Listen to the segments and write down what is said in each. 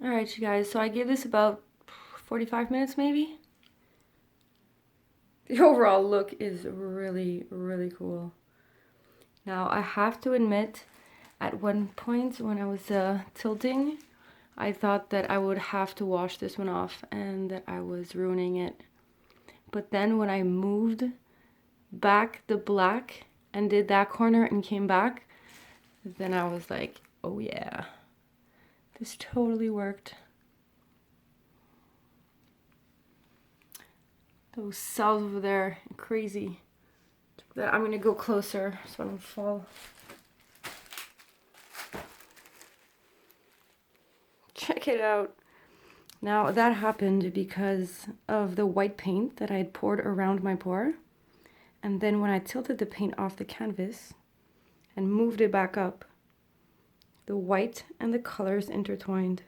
Alright, you guys, so I gave this about 45 minutes maybe. The overall look is really, really cool. Now, I have to admit, at one point when I was tilting, I thought that I would have to wash this one off and that I was ruining it. But then when I moved back the black and did that corner and came back, then I was like, oh yeah, this totally worked. Those cells over there are crazy. I'm gonna go closer so I don't fall. Check it out. Now that happened because of the white paint that I had poured around my pour. And then when I tilted the paint off the canvas and moved it back up, the white and the colors intertwined.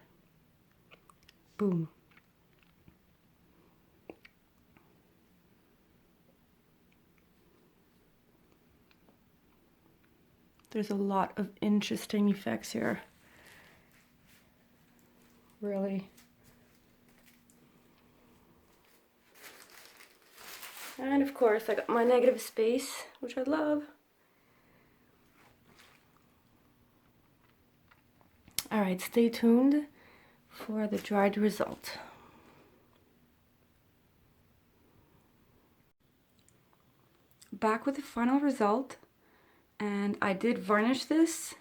Boom. There's a lot of interesting effects here. Really. And of course I got my negative space, which I love. Alright, stay tuned for the dried result. Back with the final result, and I did varnish this,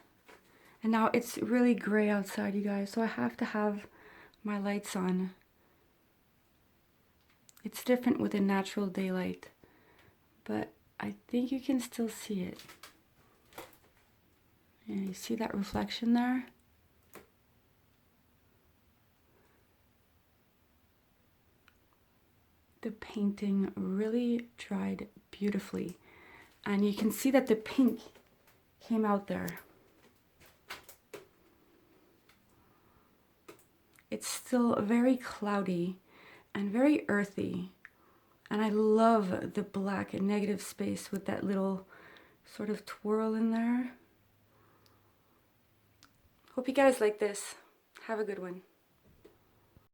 and now it's really gray outside, you guys, so I have to have my lights on. It's different with a natural daylight, but I think you can still see it. And you see that reflection there? The painting really dried beautifully, and you can see that the pink came out there. It's still very cloudy and very earthy, and I love the black and negative space with that little sort of twirl in there. Hope you guys like this. Have a good one.